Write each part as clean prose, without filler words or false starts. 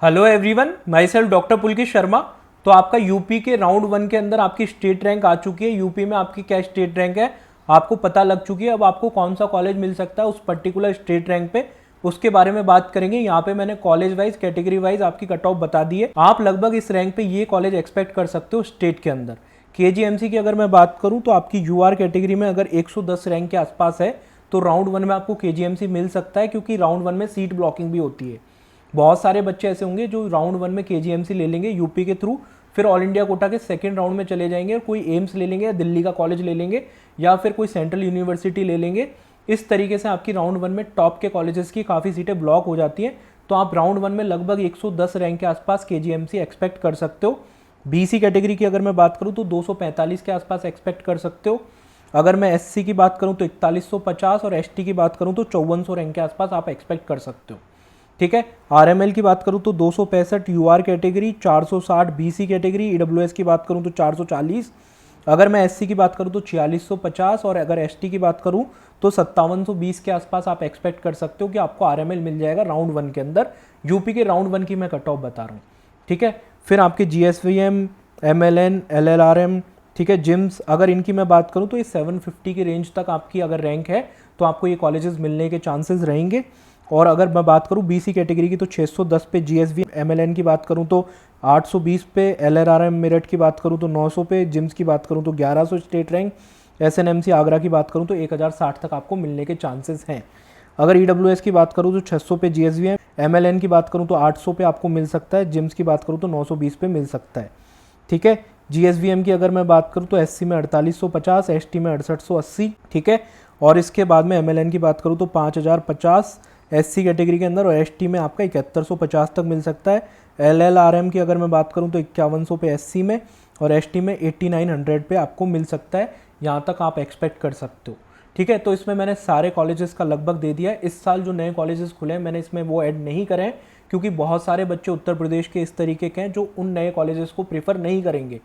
Hello everyone, myself doctor Pulkit Sharma. तो आपका UP के राउंड 1 के अंदर आपकी स्टेट रैंक आ चुकी है। यूपी में आपकी क्या स्टेट रैंक है आपको पता लग चुकी है। अब आपको कौन सा कॉलेज मिल सकता है उस पर्टिकुलर स्टेट रैंक पे, उसके बारे में बात करेंगे। यहाँ पे मैंने कॉलेज वाइज कैटेगरी वाइज आपकी कट ऑफ बता दी है। आप लगभग इस रैंक पे ये कॉलेज एक्सपेक्ट कर सकते हो स्टेट के अंदर। केजीएमसी की अगर मैं बात करूँ तो आपकी यूआर कैटेगरी में अगर 110 रैंक के आसपास है तो राउंड 1 में आपको केजीएमसी मिल सकता है, क्योंकि राउंड 1 में सीट ब्लॉकिंग भी होती है। बहुत सारे बच्चे ऐसे होंगे जो राउंड 1 में केजीएमसी ले लेंगे यूपी के थ्रू, फिर ऑल इंडिया कोटा के सेकंड राउंड में चले जाएंगे और कोई एम्स ले लेंगे या दिल्ली का कॉलेज ले लेंगे या फिर कोई सेंट्रल यूनिवर्सिटी ले लेंगे। इस तरीके से आपकी राउंड 1 में टॉप के कॉलेजेस की काफ़ी सीटें ब्लॉक हो जाती हैं। तो आप राउंड 1 में लगभग 110 रैंक के आसपास केजीएमसी एक्सपेक्ट कर सकते हो। बीसी कैटेगरी की अगर मैं बात करूँ तो 245 के आसपास एक्सपेक्ट कर सकते हो। अगर मैं एससी की बात करूँ तो 4150 और एसटी की बात करूँ तो 5400 रैंक के आसपास आप एक्सपेक्ट कर सकते हो। ठीक है। आरएमएल की बात करूं तो 265 UR category, 460 BC category, EWS की बात करूं तो 440। अगर मैं एससी की बात करूं तो 4650 और अगर एसटी की बात करूं तो 5720 के आसपास आप एक्सपेक्ट कर सकते हो कि आपको आरएमएल मिल जाएगा राउंड 1 के अंदर। यूपी के राउंड 1 की मैं कट ऑफ बता रहा हूँ। ठीक है। फिर आपके जीएसवीएम, एमएलएन, एलएलआरएम, ठीक है, जिम्स, अगर इनकी मैं बात करूँ तो ये 750 की रेंज तक आपकी अगर रैंक है तो आपको ये कॉलेजेस मिलने के चांसेस रहेंगे। और अगर मैं बात करूं बीसी कैटेगरी की तो 610 पे जीएसवी, एमएलएन की बात करूं तो 820 पे, एलआरआरएम मेरठ की बात करूं तो 900 पे, जिम्स की बात करूं तो 1100 स्टेट रैंक, एसएनएमसी आगरा की बात करूं तो 1060 तक आपको मिलने के चांसेस हैं। अगर ईडब्ल्यूएस की बात करूं तो 600 पे जीएसवी, एमएलएन की बात करूं तो 800 पे आपको मिल सकता है, जिम्स की बात करूं तो 920 पे मिल सकता है। ठीक है। जीएसवीएम की अगर मैं बात करूं तो एससी में 4850, एसटी में 6880। ठीक है। और इसके बाद में एमएलएन की बात करूं तो 5050 एससी कैटेगरी के अंदर, और एसटी में आपका 7150 तक मिल सकता है। एलएलआरएम की अगर मैं बात करूं तो 5100 पे एससी में और एसटी में 8900 पे आपको मिल सकता है। यहाँ तक आप एक्सपेक्ट कर सकते हो। ठीक है। तो इसमें मैंने सारे कॉलेजेस का लगभग दे दिया है। इस साल जो नए कॉलेजेस खुले हैं मैंने इसमें वो ऐड नहीं करे हैं, क्योंकि बहुत सारे बच्चे उत्तर प्रदेश के इस तरीके के हैं जो उन नए कॉलेजेस को प्रेफर नहीं करेंगे।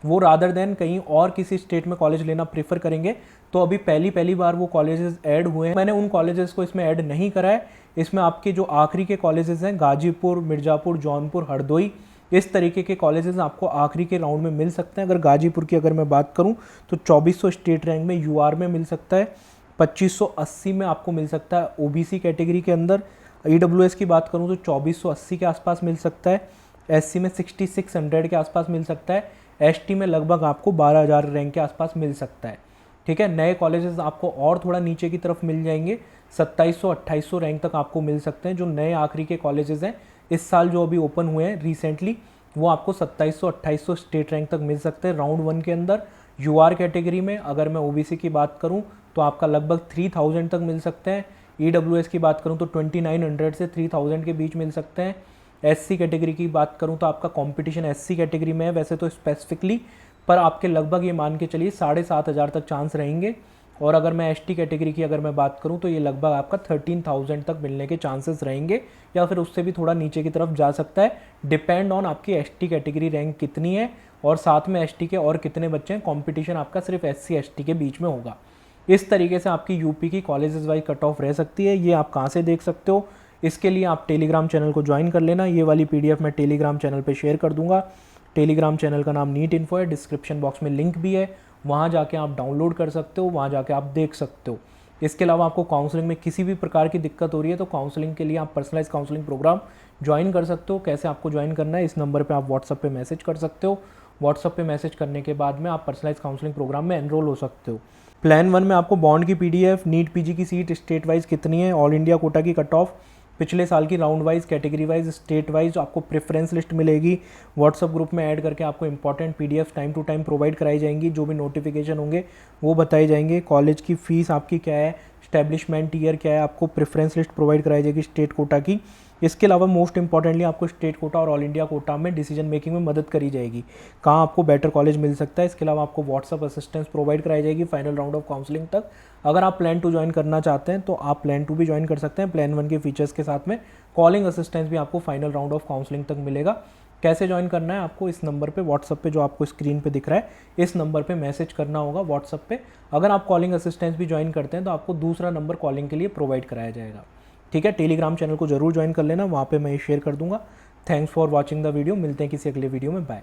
वो रादर देन कहीं और किसी स्टेट में कॉलेज लेना प्रेफर करेंगे। तो अभी पहली बार वो कॉलेजेस ऐड हुए हैं। मैंने उन कॉलेजेस को इसमें ऐड नहीं करा है। इसमें आपके जो आखिरी के कॉलेजेस हैं गाजीपुर, मिर्ज़ापुर, जौनपुर, हरदोई, इस तरीके के कॉलेजेस आपको आखिरी के राउंड में मिल सकते हैं। अगर गाजीपुर की अगर मैं बात करूं तो 2400 स्टेट रैंक में यूआर में मिल सकता है, 2580 में आपको मिल सकता है ओबीसी कैटेगरी के अंदर। ईडब्ल्यूएस की बात करूं तो 2480 के आसपास मिल सकता है, एससी में 6600 के आसपास मिल सकता है, एसटी में लगभग आपको 12000 रैंक के आसपास मिल सकता है। ठीक है। नए कॉलेजेस आपको और थोड़ा नीचे की तरफ मिल जाएंगे, 2700-2800 रैंक तक आपको मिल सकते हैं। जो नए आखिरी के कॉलेजेस हैं इस साल जो अभी ओपन हुए हैं रिसेंटली, वो आपको 2700-2800 स्टेट रैंक तक मिल सकते हैं राउंड 1 के अंदर। यूआर कैटेगरी में अगर मैं ओबीसी की बात करूं तो आपका लगभग 3000 तक मिल सकते हैं। ईडब्ल्यूएस की बात करूं तो 2900 से 3000 के बीच मिल सकते हैं। एससी कैटेगरी की बात करूं तो आपका कंपटीशन एससी कैटेगरी में है वैसे तो स्पेसिफिकली, पर आपके लगभग ये मान के चलिए 7500 तक चांस रहेंगे। और अगर मैं एसटी कैटेगरी की अगर मैं बात करूं तो ये लगभग आपका 13000 तक मिलने के चांसेस रहेंगे, या फिर उससे भी थोड़ा नीचे की तरफ जा सकता है, डिपेंड ऑन आपकी एसटी कैटेगरी रैंक कितनी है और साथ में एसटी के और कितने बच्चे हैं। कॉम्पिटिशन आपका सिर्फ एससी एसटी के बीच में होगा। इस तरीके से आपकी यूपी की कॉलेजेस वाइज कट ऑफ रह सकती है। ये आप कहाँ से देख सकते हो, इसके लिए आप टेलीग्राम चैनल को ज्वाइन कर लेना। ये वाली पीडीएफ मैं टेलीग्राम चैनल पे शेयर कर दूंगा। टेलीग्राम चैनल का नाम नीट इन्फो है, डिस्क्रिप्शन बॉक्स में लिंक भी है, वहाँ जाके आप डाउनलोड कर सकते हो, वहाँ जाके आप देख सकते हो। इसके अलावा आपको काउंसलिंग में किसी भी प्रकार की दिक्कत हो रही है तो काउंसलिंग के लिए आप पर्सनलाइज काउंसलिंग प्रोग्राम ज्वाइन कर सकते हो। कैसे आपको ज्वाइन करना है, इस नंबर पर आप व्हाट्सअप पर मैसेज कर सकते हो। व्हाट्सअप पे मैसेज करने के बाद में आप पर्सनलाइज काउंसलिंग प्रोग्राम में एनरोल हो सकते हो। प्लान 1 में आपको बॉन्ड की पीडीएफ, नीट पीजी की सीट स्टेट वाइज कितनी है, ऑल इंडिया कोटा की कट ऑफ, पिछले साल की round wise, category wise, state wise आपको प्रेफरेंस लिस्ट मिलेगी। व्हाट्सअप ग्रुप में ऐड करके आपको important PDF time to time provide कराई जाएंगी। जो भी नोटिफिकेशन होंगे वो बताए जाएंगे। कॉलेज की फ़ीस आपकी क्या है, स्टैब्लिशमेंट ईयर क्या है, आपको प्रेफरेंस लिस्ट प्रोवाइड कराई जाएगी स्टेट कोटा की। इसके अलावा मोस्ट इंपॉर्टेंटली आपको स्टेट कोटा और ऑल इंडिया कोटा में डिसीजन मेकिंग में मदद करी जाएगी, कहाँ आपको बेटर कॉलेज मिल सकता है। इसके अलावा आपको व्हाट्सअप असिस्टेंस प्रोवाइड कराई जाएगी फाइनल राउंड ऑफ काउंसलिंग तक। अगर आप प्लान 2 ज्वाइन करना चाहते हैं तो आप प्लान 2 भी ज्वाइन कर सकते हैं। प्लान 1 के फीचर्स के साथ में कॉलिंग असिस्टेंस भी आपको फाइनल राउंड ऑफ काउंसलिंग तक मिलेगा। कैसे ज्वाइन करना है, आपको इस नंबर पे व्हाट्सअप पे जो आपको स्क्रीन पे दिख रहा है इस नंबर पे मैसेज करना होगा व्हाट्सअप पे। अगर आप कॉलिंग असिस्टेंस भी ज्वाइन करते हैं तो आपको दूसरा नंबर कॉलिंग के लिए प्रोवाइड कराया जाएगा। ठीक है। टेलीग्राम चैनल को जरूर ज्वाइन कर लेना, वहाँ पे मैं ये शेयर कर दूंगा। Thanks for watching the video, मिलते हैं किसी अगले वीडियो में, बाय।